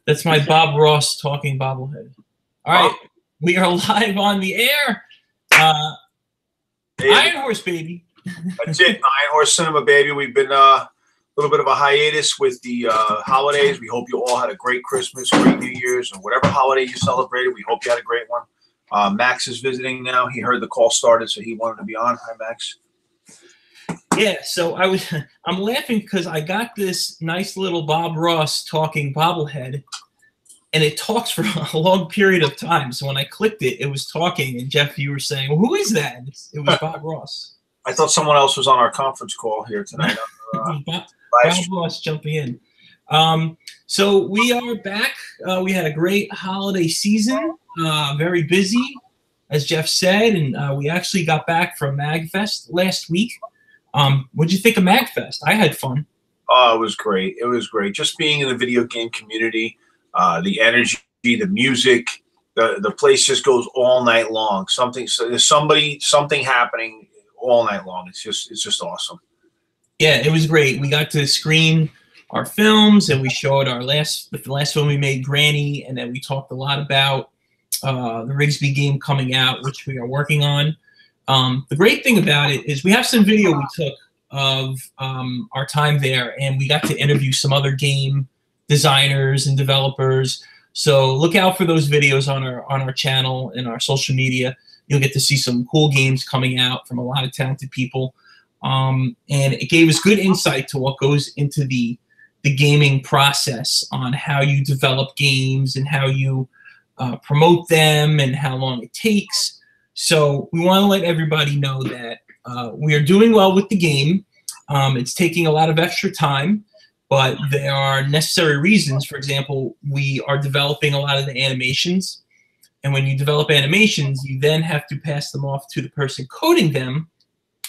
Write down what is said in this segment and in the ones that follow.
That's my Bob Ross talking bobblehead. All right, we are live on the air. Iron Horse, baby. That's it, Iron Horse Cinema, baby. We've been a little bit of a hiatus with the holidays. We hope you all had a great Christmas, great New Year's, and whatever holiday you celebrated, we hope you had a great one. Max is visiting now. He heard the call started, so he wanted to be on. Hi, Max. Yeah, so I'm laughing because I got this nice little Bob Ross talking bobblehead, and it talks for a long period of time. So when I clicked it, it was talking, and Jeff, you were saying, well, who is that? It was Bob Ross. I thought someone else was on our conference call here tonight. Bob Ross jumping in. So we are back. We had a great holiday season, very busy, as Jeff said, and we actually got back from MAGFest last week. What'd you think of MAGFest? I had fun. Oh, it was great. It was great. Just being in the video game community, the energy, the music, the place just goes all night long. There's something happening all night long. It's just awesome. Yeah, it was great. We got to screen our films, and we showed the last film we made, Granny, and then we talked a lot about the Rigsby game coming out, which we are working on. The great thing about it is we have some video we took of our time there, and we got to interview some other game designers and developers. So look out for those videos on our channel and our social media. You'll get to see some cool games coming out from a lot of talented people. And it gave us good insight to what goes into the gaming process on how you develop games and how you promote them and how long it takes. So we want to let everybody know that we are doing well with the game. It's taking a lot of extra time, but there are necessary reasons. For example, we are developing a lot of the animations. And when you develop animations, you then have to pass them off to the person coding them,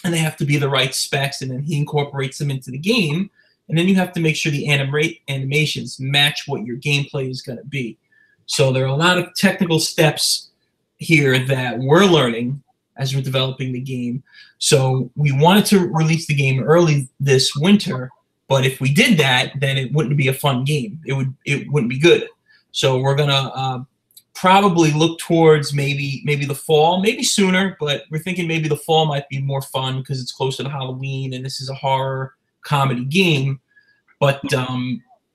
and they have to be the right specs, and then he incorporates them into the game. And then you have to make sure the animations match what your gameplay is going to be. So there are a lot of technical steps here that we're learning as we're developing the game. So we wanted to release the game early this winter, but if we did that, then it wouldn't be a fun game. It wouldn't be good. So we're gonna probably look towards maybe the fall, maybe sooner, but we're thinking maybe the fall might be more fun because it's closer to Halloween and this is a horror comedy game. But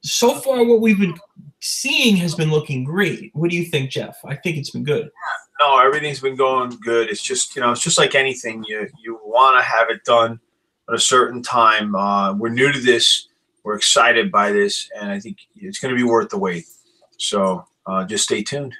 so far what we've been seeing has been looking great. What do you think, Jeff? I think it's been good. No, everything's been going good. It's just, it's just like anything. You want to have it done at a certain time. We're new to this. We're excited by this, and I think it's going to be worth the wait. So just stay tuned.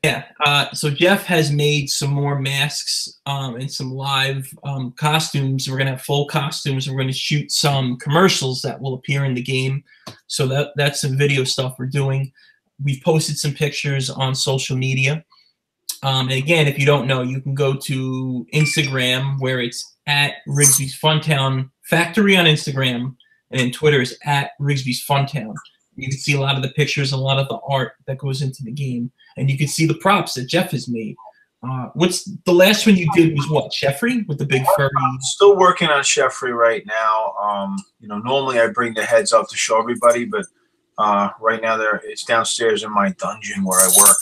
Yeah. So Jeff has made some more masks and some live costumes. We're going to have full costumes. We're going to shoot some commercials that will appear in the game. So that's some video stuff we're doing. We've posted some pictures on social media. And again, if you don't know, you can go to Instagram, where it's at RIGSBY'S FunTown Factory on Instagram, and then Twitter is at RIGSBY'S FunTown. You can see a lot of the pictures, a lot of the art that goes into the game, and you can see the props that Jeff has made. What's the last one you did was what, Jeffrey, with the big furry? I'm still working on Jeffrey right now. Normally I bring the heads up to show everybody, but right now it's downstairs in my dungeon where I work.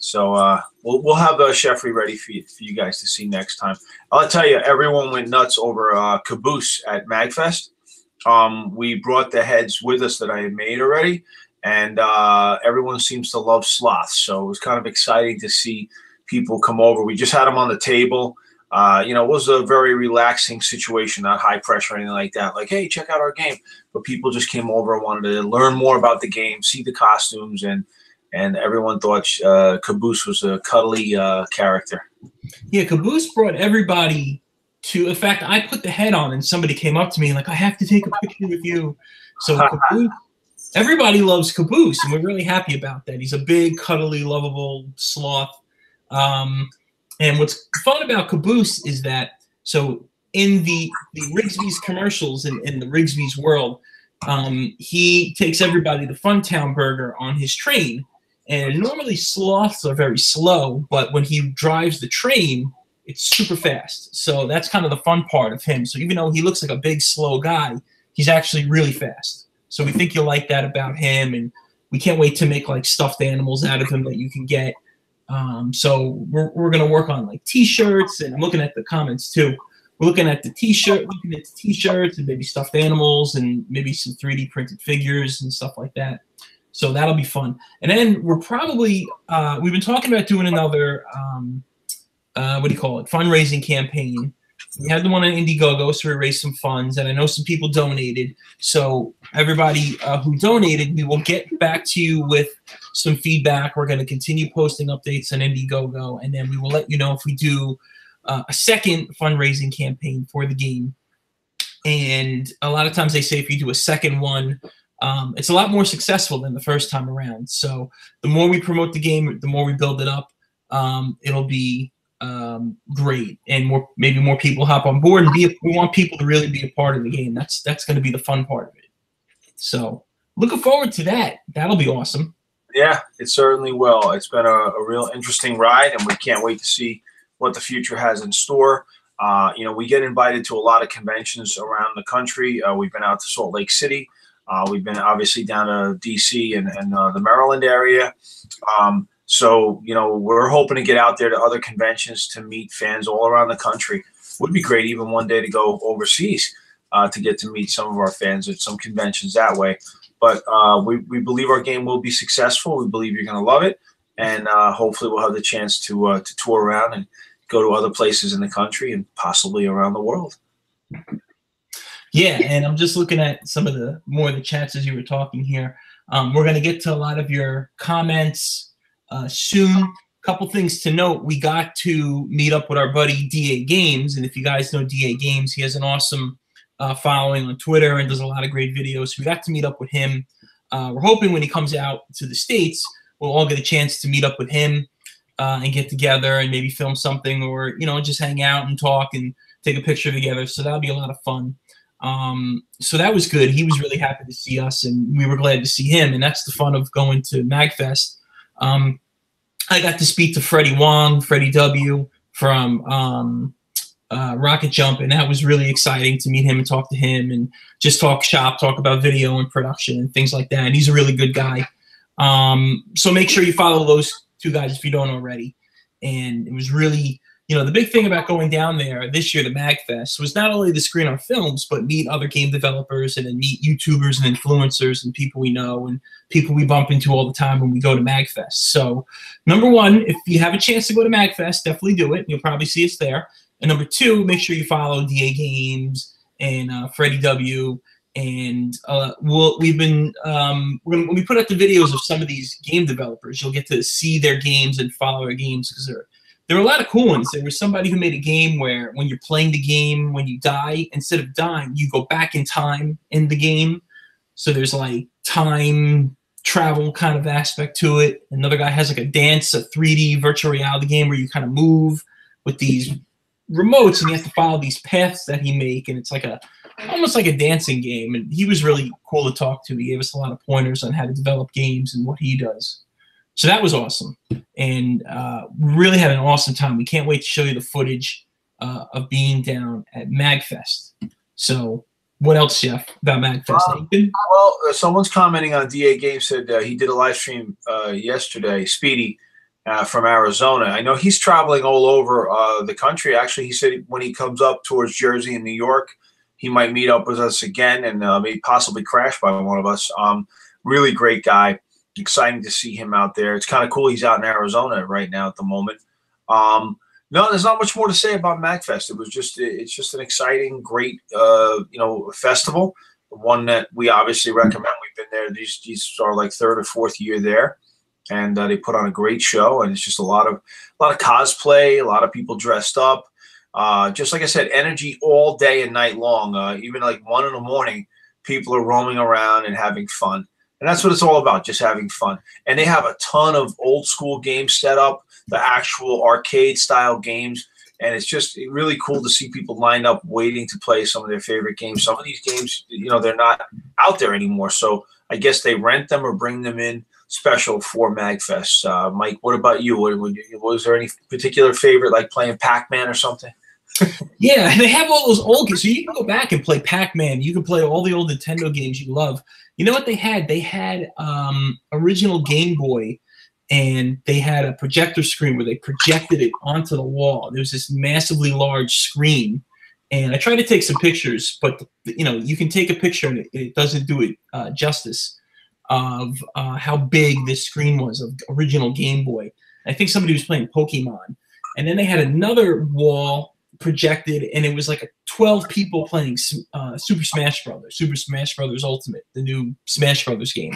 So we'll have the Jeffrey ready for you guys to see next time. I'll tell you, everyone went nuts over Caboose at MAGFest. We brought the heads with us that I had made already, and everyone seems to love sloths. So it was kind of exciting to see people come over. We just had them on the table. It was a very relaxing situation, not high pressure or anything like that. Like, hey, check out our game. But people just came over and wanted to learn more about the game, see the costumes, and everyone thought Caboose was a cuddly character. Yeah, Caboose brought everybody to. In fact, I put the head on, and somebody came up to me like, "I have to take a picture with you." So Caboose, everybody loves Caboose, and we're really happy about that. He's a big, cuddly, lovable sloth. And what's fun about Caboose is that in the RIGSBY'S commercials in the RIGSBY'S world, he takes everybody to FunTown Burger on his train. And normally sloths are very slow, but when he drives the train, it's super fast. So that's kind of the fun part of him. So even though he looks like a big, slow guy, he's actually really fast. So we think you'll like that about him. And we can't wait to make like stuffed animals out of him that you can get. So we're gonna work on like T-shirts, and I'm looking at the comments too. We're looking at the T-shirts and maybe stuffed animals and maybe some 3D printed figures and stuff like that. So that'll be fun. And then we're probably we've been talking about doing another what do you call it, fundraising campaign. We had the one on Indiegogo, so we raised some funds, and I know some people donated. So everybody who donated, we will get back to you with some feedback. We're going to continue posting updates on Indiegogo, and then we will let you know if we do a second fundraising campaign for the game. And a lot of times they say if you do a second one, it's a lot more successful than the first time around. So the more we promote the game, the more we build it up, it'll be great, and maybe more people hop on board, and we want people to really be a part of the game. That's going to be the fun part of it. So looking forward to that. That'll be awesome. Yeah, it certainly will. It's been a real interesting ride, and we can't wait to see what the future has in store. You know, we get invited to a lot of conventions around the country. We've been out to Salt Lake City. We've been obviously down to DC and the Maryland area. So, you know, we're hoping to get out there to other conventions to meet fans all around the country. Would be great even one day to go overseas to get to meet some of our fans at some conventions that way. But we believe our game will be successful. We believe you're going to love it. And hopefully we'll have the chance to tour around and go to other places in the country and possibly around the world. Yeah, and I'm just looking at some of the chats as you were talking here. We're going to get to a lot of your comments soon. Couple things to note: we got to meet up with our buddy DA Games, and if you guys know DA Games, he has an awesome following on Twitter and does a lot of great videos. So we got to meet up with him. We're hoping when he comes out to the States, we'll all get a chance to meet up with him and get together and maybe film something, or just hang out and talk and take a picture together. So that'll be a lot of fun. So that was good. He was really happy to see us, and we were glad to see him. And that's the fun of going to MAGFest. I got to speak to Freddie W. from Rocket Jump, and that was really exciting to meet him and talk to him and just talk shop, talk about video and production and things like that. And he's a really good guy. So make sure you follow those two guys if you don't already. And it was really, the big thing about going down there this year to MAGFest was not only to screen our films, but meet other game developers and then meet YouTubers and influencers and people we know and people we bump into all the time when we go to MAGFest. So number one, if you have a chance to go to MAGFest, definitely do it. You'll probably see us there. And number two, make sure you follow DA Games and Freddie W. And we've been when we put out the videos of some of these game developers, you'll get to see their games and follow their games, because there were a lot of cool ones. There was somebody who made a game where when you're playing the game, when you die, instead of dying, you go back in time in the game. So there's like time travel kind of aspect to it. Another guy has like a 3D virtual reality game where you kind of move with these remotes and you have to follow these paths that he make, and it's like almost like a dancing game. And he was really cool to talk to. He gave us a lot of pointers on how to develop games and what he does. So that was awesome, and we really had an awesome time. We can't wait to show you the footage of being down at MAGFest. So what else, Jeff, about MAGFest? Well, someone's commenting on DA Games, said he did a live stream yesterday, Speedy, from Arizona. I know he's traveling all over the country. Actually, he said when he comes up towards Jersey and New York, he might meet up with us again and maybe possibly crash by one of us. Really great guy. Exciting to see him out there. It's kind of cool he's out in Arizona right now at the moment. No, there's not much more to say about MAGFest. It's just an exciting, great, festival. One that we obviously recommend. We've been there. These are like third or fourth year there, and they put on a great show. And it's just a lot of cosplay, a lot of people dressed up. Just like I said, energy all day and night long. Even like 1 in the morning, people are roaming around and having fun. And that's what it's all about, just having fun. And they have a ton of old school games set up, the actual arcade style games. And it's just really cool to see people lined up waiting to play some of their favorite games. Some of these games, they're not out there anymore. So I guess they rent them or bring them in special for MAGFest. Mike, what about you? Was there any particular favorite, like playing Pac-Man or something? Yeah, they have all those old games. So you can go back and play Pac-Man. You can play all the old Nintendo games you love. You know what they had? They had original Game Boy, and they had a projector screen where they projected it onto the wall. There was this massively large screen, and I tried to take some pictures, but you know, you can take a picture and it doesn't do it justice of how big this screen was of original Game Boy. I think somebody was playing Pokemon, and then they had another wall projected, and it was like 12 people playing Super Smash Brothers Ultimate, the new Smash Brothers game.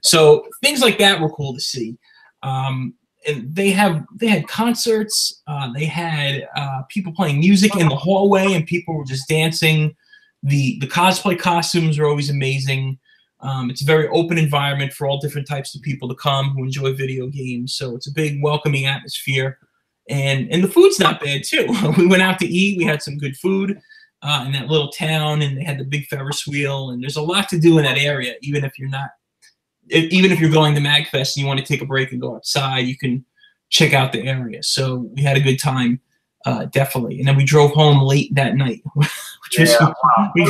So things like that were cool to see. And they had concerts. They had people playing music in the hallway, and people were just dancing. The cosplay costumes are always amazing. It's a very open environment for all different types of people to come who enjoy video games. So it's a big welcoming atmosphere. And the food's not bad too. We went out to eat. We had some good food in that little town, and they had the big Ferris wheel. And there's a lot to do in that area. Even if you're going to MAGFest and you want to take a break and go outside, you can check out the area. So we had a good time, definitely. And then we drove home late that night, we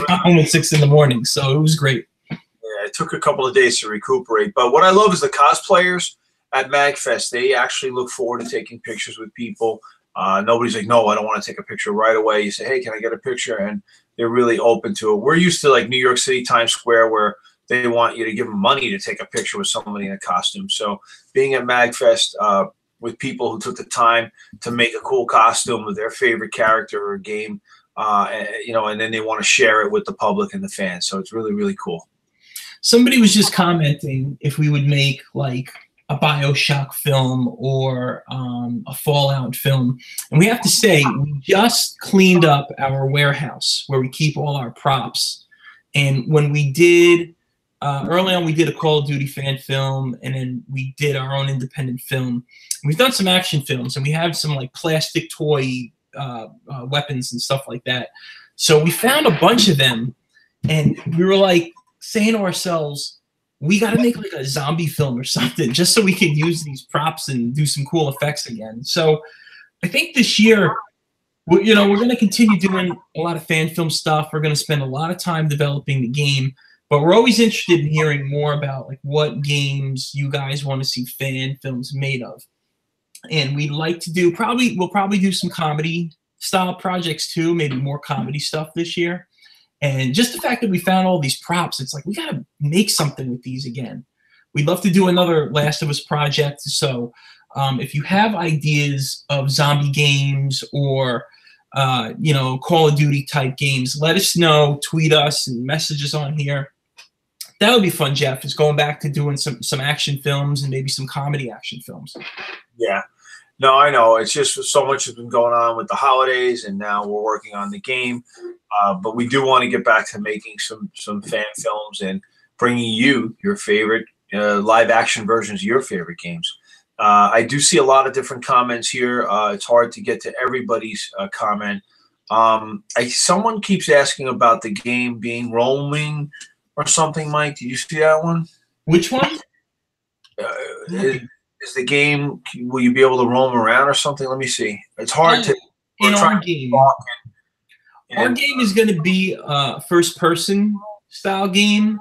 got home at 6 in the morning. So it was great. Yeah, it took a couple of days to recuperate. But what I love is the cosplayers at MAGFest. They actually look forward to taking pictures with people. Nobody's like, no, I don't want to take a picture right away. You say, hey, can I get a picture? And they're really open to it. We're used to like New York City, Times Square, where they want you to give them money to take a picture with somebody in a costume. So being at MAGFest with people who took the time to make a cool costume with their favorite character or game, you know, and then they want to share it with the public and the fans. So it's really, really cool. Somebody was just commenting if we would make like a BioShock film or a Fallout film. And we have to say, we just cleaned up our warehouse where we keep all our props. And when we did, early on, we did a Call of Duty fan film, and then we did our own independent film. We've done some action films, and we have some like plastic toy weapons and stuff like that. So we found a bunch of them, and we were like saying to ourselves, we got to make like a zombie film or something just so we can use these props and do some cool effects again. So I think this year, you know, we're going to continue doing a lot of fan film stuff. We're going to spend a lot of time developing the game, but we're always interested in hearing more about like what games you guys want to see fan films made of. And we'd like to do we'll probably do some comedy style projects too, maybe more comedy stuff this year. And just the fact that we found all these props, it's like we got to make something with these again. We'd love to do another Last of Us project. So if you have ideas of zombie games or, you know, Call of Duty type games, let us know, tweet us and message us on here. That would be fun, Jeff, is going back to doing some action films and maybe some comedy action films. Yeah. No, I know. It's just so much has been going on with the holidays, and now we're working on the game. But we do want to get back to making some fan films and bringing you your favorite live action versions of your favorite games. I do see a lot of different comments here. It's hard to get to everybody's comment. Someone keeps asking about the game being roaming or something, Mike. Did you see that one? Which one? Is the game, will you be able to roam around or something? Let me see. It's hard to. In our game. Our game is going to be a first-person style game.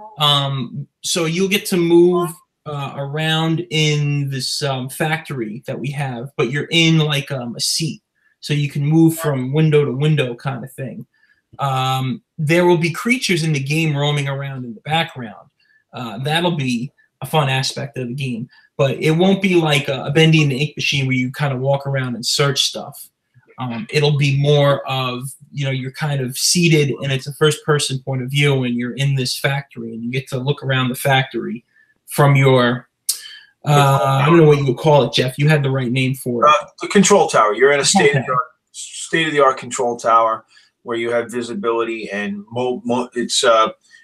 So you'll get to move around in this factory that we have, but you're in like a seat. So you can move from window to window kind of thing. There will be creatures in the game roaming around in the background. That'll be a fun aspect of the game. But it won't be like a Bendy and the Ink Machine where you kind of walk around and search stuff. It'll be more of, you know, you're kind of seated and it's a first-person point of view and you're in this factory and you get to look around the factory from your, I don't know what you would call it, Jeff. You had the right name for it. The control tower. You're in a state-of-the-art control tower where you have visibility and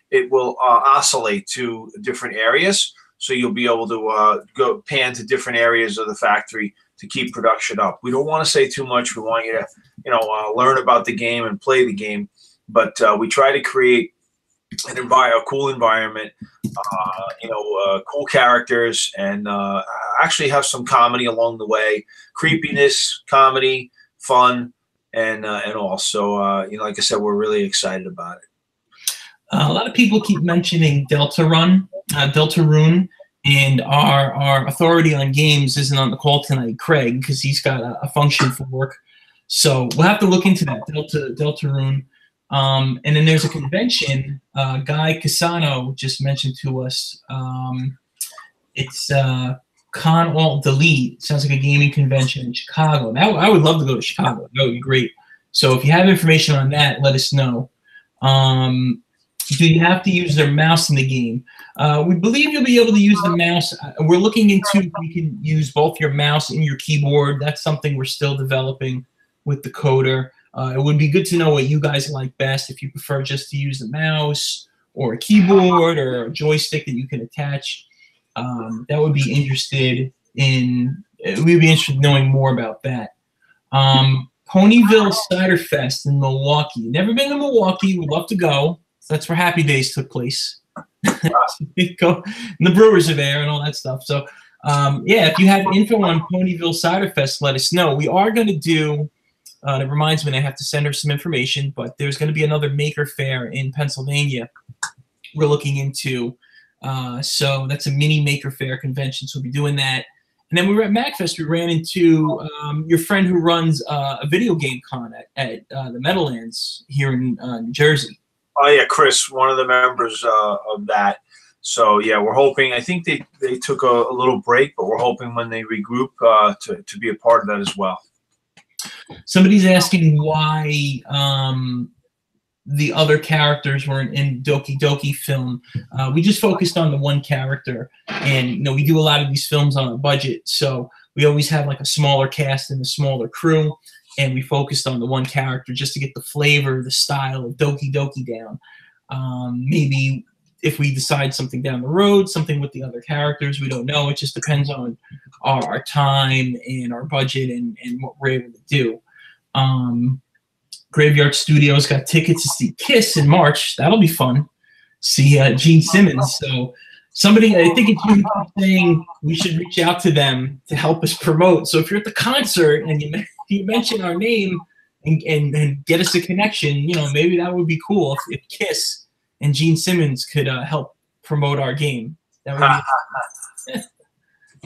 it will oscillate to different areas. So you'll be able to go pan to different areas of the factory to keep production up. We don't want to say too much. We want you to, you know, learn about the game and play the game. But we try to create a cool environment, you know, cool characters, and actually have some comedy along the way. Creepiness, comedy, fun, and also, you know, like I said, we're really excited about it. A lot of people keep mentioning Deltarune, and our authority on games isn't on the call tonight, Craig, because he's got a function for work. So we'll have to look into that, Deltarune. And then there's a convention, Guy Casano just mentioned to us. It's Con Alt Delete. Sounds like a gaming convention in Chicago. Now, I would love to go to Chicago. That would be great. So if you have information on that, let us know. Do you have to use their mouse in the game? We believe you'll be able to use the mouse. We're looking into if you can use both your mouse and your keyboard. That's something we're still developing with the coder. It would be good to know what you guys like best, if you prefer just to use the mouse or a keyboard or a joystick that you can attach. That would be interested in, we'd be interested in knowing more about that. Ponyville Cider Fest in Milwaukee. Never been to Milwaukee, would love to go. That's where Happy Days took place. Go, and the brewers are there and all that stuff. So, yeah, if you have info on Ponyville Cider Fest, let us know. We are going to do, it reminds me I have to send her some information, but there's going to be another Maker Faire in Pennsylvania we're looking into. So that's a mini Maker Faire convention, so we'll be doing that. And then we were at MAGFest. We ran into your friend who runs a video game con at the Meadowlands here in New Jersey. Oh yeah, Chris, one of the members of that. So yeah, we're hoping. I think they took a little break, but we're hoping when they regroup to be a part of that as well. Somebody's asking why the other characters were in Doki Doki film. We just focused on the one character, and you know we do a lot of these films on a budget, so we always have like a smaller cast and a smaller crew. And we focused on the one character just to get the flavor, the style of Doki Doki down. Maybe if we decide something down the road, something with the other characters, we don't know. It just depends on our time and our budget and what we're able to do. Graveyard Studios got tickets to see Kiss in March. That'll be fun. See Gene Simmons. So somebody, I think it's you saying we should reach out to them to help us promote. So if you're at the concert and you mention our name and get us a connection, you know, maybe that would be cool if Kiss and Gene Simmons could help promote our game. That would be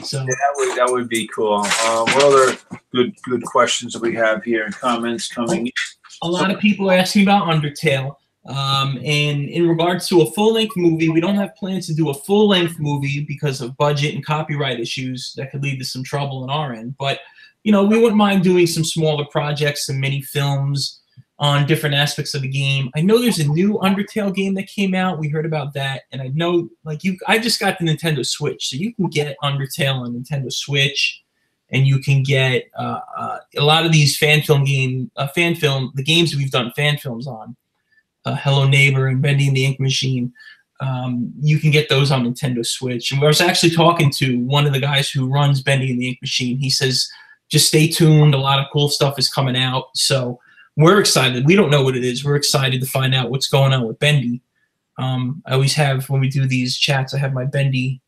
so yeah, that would be cool. What other good questions that we have here and comments coming in? A lot of people are asking about Undertale. And in regards to a full-length movie, we don't have plans to do a full-length movie because of budget and copyright issues that could lead to some trouble on our end. But you know, we wouldn't mind doing some smaller projects, some mini films on different aspects of the game. I know there's a new Undertale game that came out. We heard about that. And I know, like, I just got the Nintendo Switch. So you can get Undertale on Nintendo Switch. And you can get a lot of these the games we've done fan films on. Hello Neighbor and Bendy and the Ink Machine. You can get those on Nintendo Switch. And I was actually talking to one of the guys who runs Bendy and the Ink Machine. He says, just stay tuned. A lot of cool stuff is coming out. So we're excited. We don't know what it is. We're excited to find out what's going on with Bendy. I always have, when we do these chats, I have my Bendy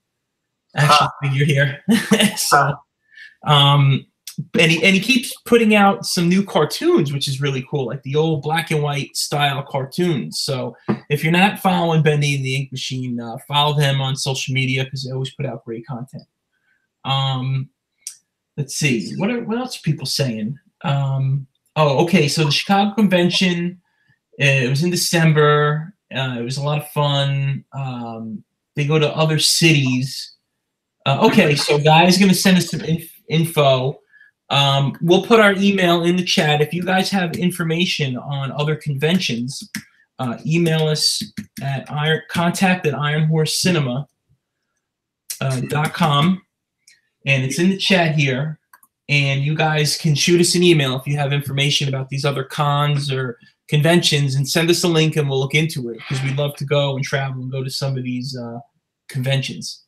action figure here. So, and he keeps putting out some new cartoons, which is really cool, like the old black and white style cartoons. So if you're not following Bendy and the Ink Machine, follow them on social media because they always put out great content. Let's see. What else are people saying? Oh, okay. So the Chicago convention, it was in December. It was a lot of fun. They go to other cities. Okay, so Guy's going to send us some info. We'll put our email in the chat. If you guys have information on other conventions, email us at contact@ironhorsecinema.com. And it's in the chat here. And you guys can shoot us an email if you have information about these other cons or conventions, and send us a link and we'll look into it because we'd love to go and travel and go to some of these conventions.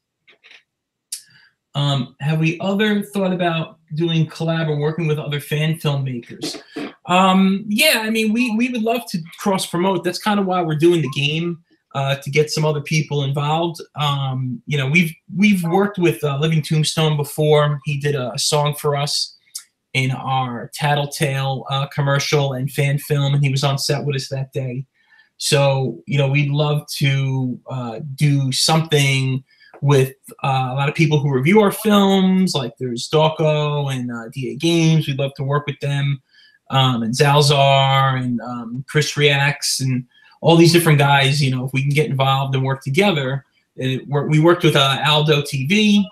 Have we thought about doing collab or working with other fan filmmakers? Yeah, I mean, we would love to cross promote. That's kind of why we're doing the game, to get some other people involved. You know, we've worked with Living Tombstone before. He did a song for us, in our Tattletale commercial and fan film, and he was on set with us that day. So, you know, we'd love to do something with a lot of people who review our films, like there's Dawko and DA Games. We'd love to work with them, and Zalzar and Chris Reacts and all these different guys. You know, if we can get involved and work together. We worked with Aldo TV,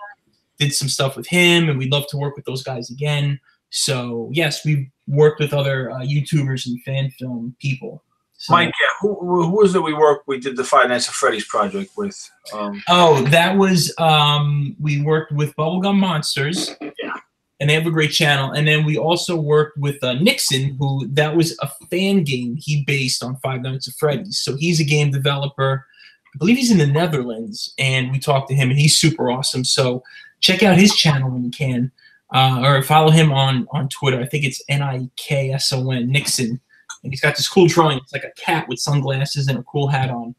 did some stuff with him, and we'd love to work with those guys again. So, yes, we've worked with other YouTubers and fan film people. So, Mike, yeah, who was it we did the Five Nights at Freddy's project with? Oh, that was, we worked with Bubblegum Monsters. Yeah. And they have a great channel. And then we also worked with Nixon, who, that was a fan game he based on Five Nights at Freddy's. So he's a game developer. I believe he's in the Netherlands. And we talked to him, and he's super awesome. So check out his channel when you can. Or follow him on Twitter. I think it's Nikson, Nixon. And he's got this cool drawing. It's like a cat with sunglasses and a cool hat on.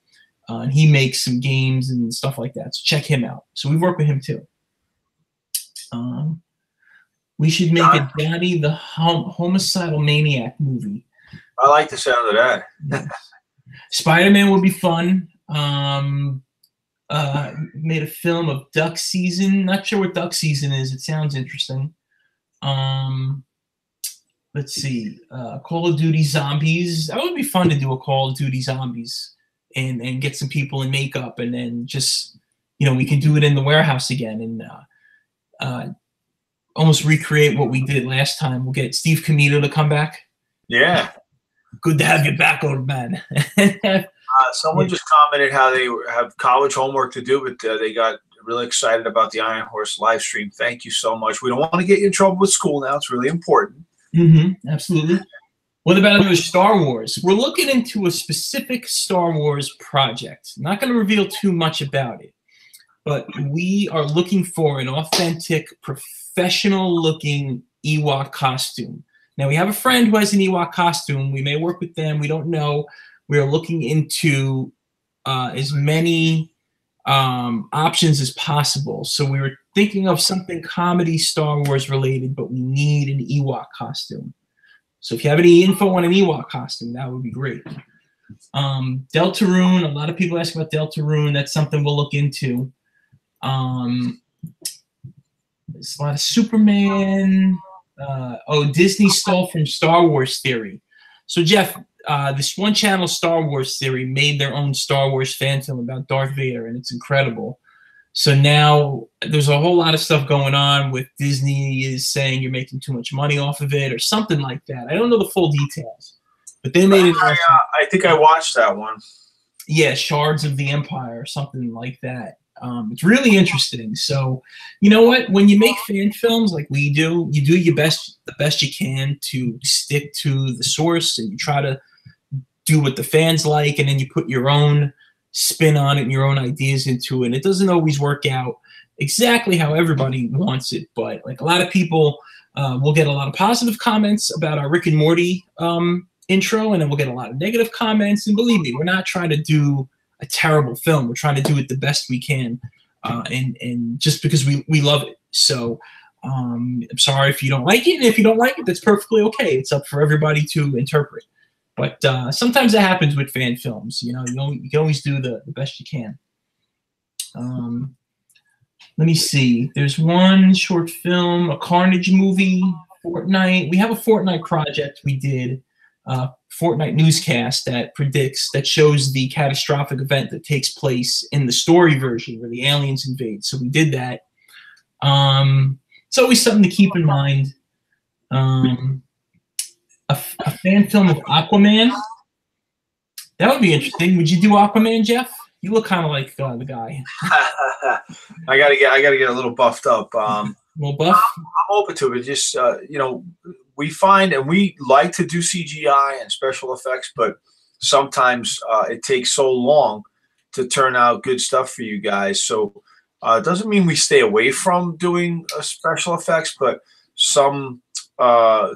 And he makes some games and stuff like that. So check him out. So we've worked with him too. We should make a Daddy the Homicidal Maniac movie. I like the sound of that. Yes. Spider-Man would be fun. Made a film of Duck Season. Not sure what Duck Season is. It sounds interesting. Let's see. Call of Duty Zombies. That would be fun to do a Call of Duty Zombies and get some people in makeup, and then just, you know, we can do it in the warehouse again and almost recreate what we did last time. We'll get Steve Comito to come back. Yeah. Good to have you back, old man. Someone just commented how they have college homework to do, but they got really excited about the Iron Horse live stream. Thank you so much. We don't want to get you in trouble with school now. It's really important. Absolutely. What about another Star Wars? We're looking into a specific Star Wars project. I'm not going to reveal too much about it, but we are looking for an authentic, professional-looking Ewok costume. Now, we have a friend who has an Ewok costume. We may work with them. We don't know. We are looking into as many options as possible. So we were thinking of something comedy Star Wars related, but we need an Ewok costume. So if you have any info on an Ewok costume, that would be great. Deltarune, a lot of people ask about Deltarune. That's something we'll look into. There's a lot of Superman. Disney stole from Star Wars Theory. So Jeff, this one channel, Star Wars Theory, made their own Star Wars fan film about Darth Vader, and it's incredible. So now there's a whole lot of stuff going on with Disney is saying you're making too much money off of it or something like that. I don't know the full details, but they made it. I think I watched that one. Yeah, Shards of the Empire or something like that. It's really interesting. So, you know what? When you make fan films like we do, you do your best, the best you can to stick to the source, and you try to do what the fans like, and then you put your own spin on it and your own ideas into it. It doesn't always work out exactly how everybody wants it, but like a lot of people will get a lot of positive comments about our Rick and Morty intro, and then we'll get a lot of negative comments. And believe me, we're not trying to do a terrible film. We're trying to do it the best we can, and just because we love it. So I'm sorry if you don't like it, and if you don't like it, that's perfectly okay. It's up for everybody to interpret. But sometimes it happens with fan films. You know, you can always do the best you can. Let me see. There's one short film, a Carnage movie, Fortnite. We have a Fortnite project we did, Fortnite newscast that shows the catastrophic event that takes place in the story version where the aliens invade. So we did that. It's always something to keep in mind. A fan film of Aquaman. That would be interesting. Would you do Aquaman, Jeff? You look kind of like the guy. I gotta get a little buffed up. A little buff? I'm open to it. Just you know, we find and we like to do CGI and special effects, but sometimes it takes so long to turn out good stuff for you guys. So it doesn't mean we stay away from doing special effects, but some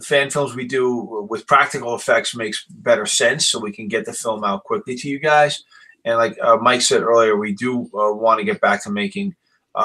fan films we do with practical effects makes better sense, so we can get the film out quickly to you guys. And like Mike said earlier, we do want to get back to making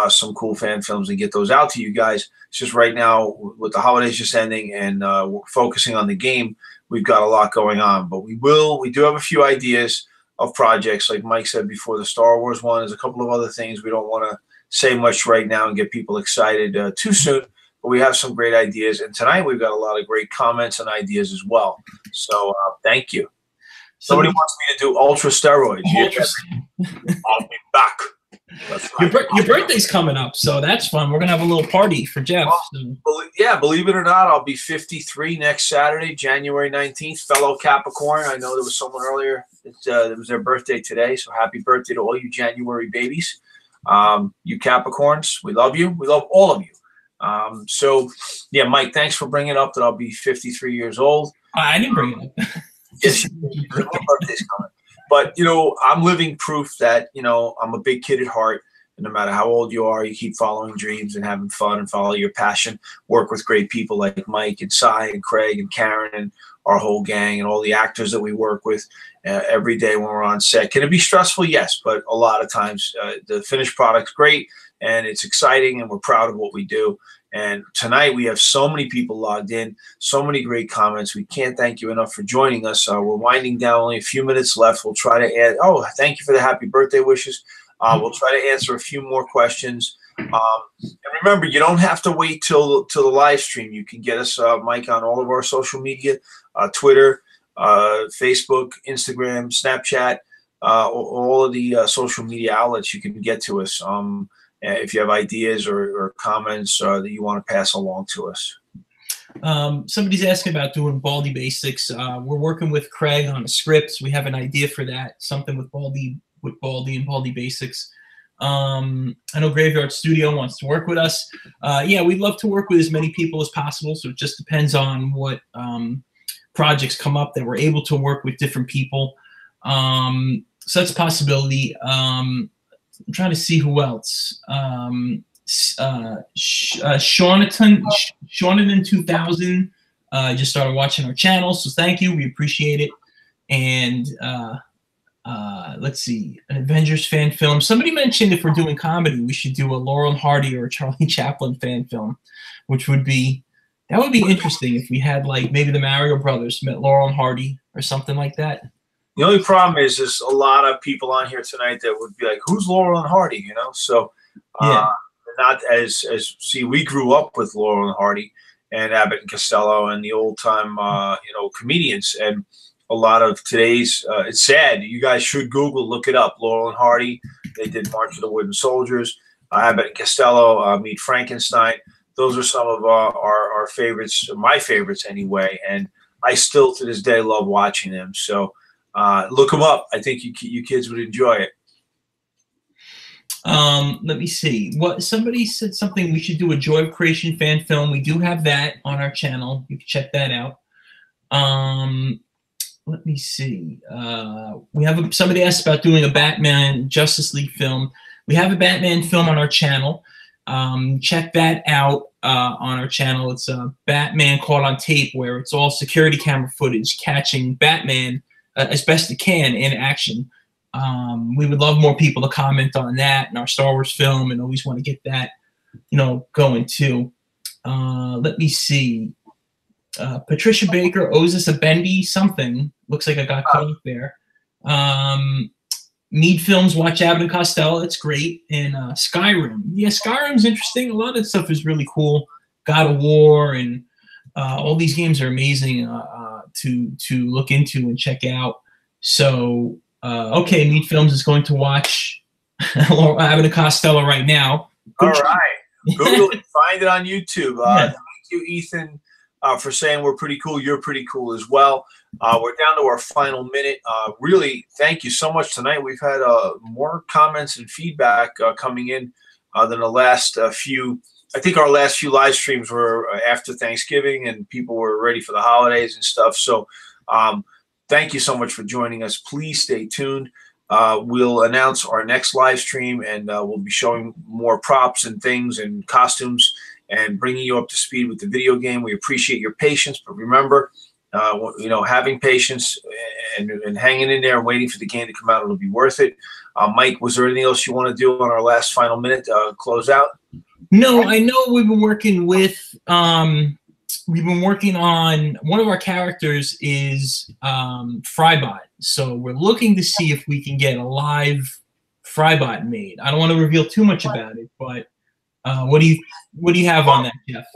some cool fan films and get those out to you guys. It's just right now with the holidays just ending and we're focusing on the game, we've got a lot going on. But we do have a few ideas of projects. Like Mike said before, the Star Wars one. There's a couple of other things. We don't want to say much right now and get people excited too soon. But we have some great ideas. And tonight we've got a lot of great comments and ideas as well. So thank you. Somebody wants me to do ultra steroids. I'll be back. Your birthday's coming up, so that's fun. We're going to have a little party for Jeff. Well, yeah, believe it or not, I'll be 53 next Saturday, January 19th. Fellow Capricorn. I know there was someone earlier. It was their birthday today, so happy birthday to all you January babies. You Capricorns, we love you. We love all of you. So, yeah, Mike, thanks for bringing up that I'll be 53 years old. I didn't bring it up. Yes, your birthday's coming. But, you know, I'm living proof that, you know, I'm a big kid at heart. And no matter how old you are, you keep following dreams and having fun and follow your passion. Work with great people like Mike and Cy and Craig and Karen and our whole gang and all the actors that we work with every day when we're on set. Can it be stressful? Yes, but a lot of times the finished product's great and it's exciting and we're proud of what we do. And tonight we have so many people logged in, so many great comments. We can't thank you enough for joining us. We're winding down, only a few minutes left. We'll try to add, thank you for the happy birthday wishes. We'll try to answer a few more questions. And remember, you don't have to wait till the live stream. You can get us, Mike, on all of our social media, Twitter, Facebook, Instagram, Snapchat, all of the social media outlets. You can get to us. If you have ideas or comments that you want to pass along to us. Somebody's asking about doing Baldy Basics. We're working with Craig on a script. We have an idea for that, something with Baldy and Baldy Basics. I know Graveyard Studio wants to work with us. Yeah, we'd love to work with as many people as possible, so it just depends on what projects come up that we're able to work with different people. So that's a possibility. I'm trying to see who else. Shaunaton 2000 just started watching our channel, so thank you. We appreciate it. And let's see, an Avengers fan film. Somebody mentioned if we're doing comedy, we should do a Laurel and Hardy or a Charlie Chaplin fan film, which would be interesting if we had like maybe the Mario Brothers met Laurel and Hardy or something like that. The only problem is there's a lot of people on here tonight that would be like, who's Laurel and Hardy, you know? So yeah. Not as see, we grew up with Laurel and Hardy and Abbott and Costello and the old time, comedians. And a lot of today's, it's sad. You guys should Google, look it up. Laurel and Hardy, they did March of the Wooden Soldiers. Abbott and Costello, Meet Frankenstein. Those are some of our favorites, my favorites anyway. And I still to this day love watching them. So look them up. I think you kids would enjoy it. Let me see. Somebody said something. We should do a Joy of Creation fan film. We do have that on our channel. You can check that out. Let me see. We have somebody asked about doing a Batman Justice League film. We have a Batman film on our channel. Check that out on our channel. It's Batman Caught on Tape, where it's all security camera footage catching Batman as best it can in action. We would love more people to comment on that and our Star Wars film, and always want to get that, going too. Let me see. Patricia Baker owes us a bendy something. Looks like I got cut off there. Mead Films, watch Abbott and Costello. It's great. And Skyrim. Yeah, Skyrim's interesting. A lot of stuff is really cool. God of War and all these games are amazing to look into and check out. So, okay, Mead Films is going to watch Abbott and Costello right now. All right. Google it. Find it on YouTube. Thank you, Ethan, for saying we're pretty cool. You're pretty cool as well. We're down to our final minute. Really, thank you so much tonight. We've had more comments and feedback coming in than the last few. I think our last few live streams were after Thanksgiving, and people were ready for the holidays and stuff. So thank you so much for joining us. Please stay tuned. We'll announce our next live stream, and we'll be showing more props and things and costumes and bringing you up to speed with the video game. We appreciate your patience, but remember, You know, having patience and hanging in there and waiting for the game to come out, it'll be worth it. Mike, was there anything else you want to do on our last final minute close out? No, I know we've been working on one of our characters is Frybot. So we're looking to see if we can get a live Frybot made. I don't want to reveal too much about it, but what do you have on that, Jeff?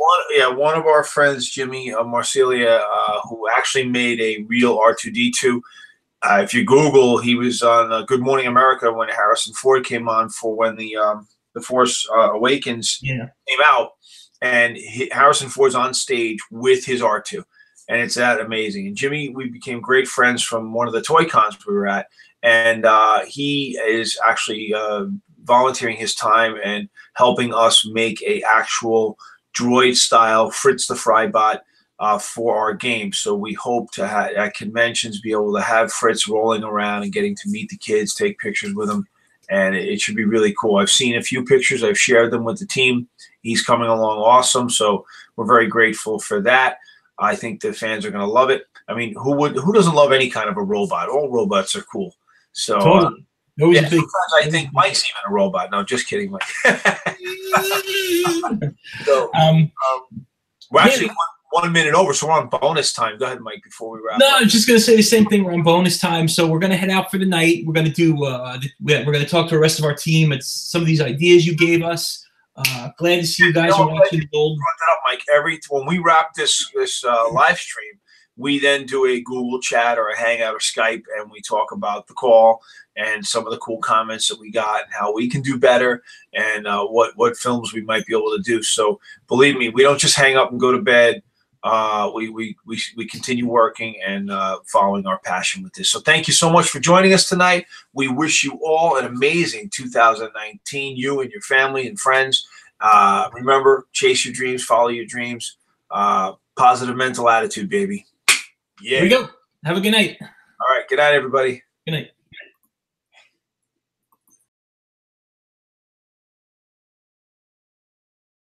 One of our friends, Jimmy Marsilia, who actually made a real R2-D2. If you Google, he was on Good Morning America when Harrison Ford came on for when the Force Awakens came out, and Harrison Ford's on stage with his R2, and it's that amazing. And Jimmy, we became great friends from one of the toy cons we were at, and he is actually volunteering his time and helping us make a actual droid style Fritz the Frybot for our game. So we hope to at conventions be able to have Fritz rolling around and getting to meet the kids, take pictures with them, and it should be really cool. I've seen a few pictures. I've shared them with the team. He's coming along awesome, so we're very grateful for that. I think the fans are going to love it. I mean, who doesn't love any kind of a robot? All robots are cool. So totally. Sometimes I think Mike's even a robot. No, just kidding, Mike. So, we're actually 1 minute over, so we're on bonus time. Go ahead, Mike, before we wrap up. I was just going to say the same thing. We're on bonus time, so we're going to head out for the night. We're going to do. We're going to talk to the rest of our team. It's some of these ideas you gave us. Glad to see you guys are watching the gold. Brought that up, Mike. When we wrap this live stream, we then do a Google chat or a Hangout or Skype, and we talk about the call and some of the cool comments that we got and how we can do better and what films we might be able to do. So believe me, we don't just hang up and go to bed. We continue working and following our passion with this. So thank you so much for joining us tonight. We wish you all an amazing 2019, you and your family and friends. Remember, chase your dreams, follow your dreams. Positive mental attitude, baby. Yeah. Here we go. Have a good night. All right. Good night, everybody. Good night.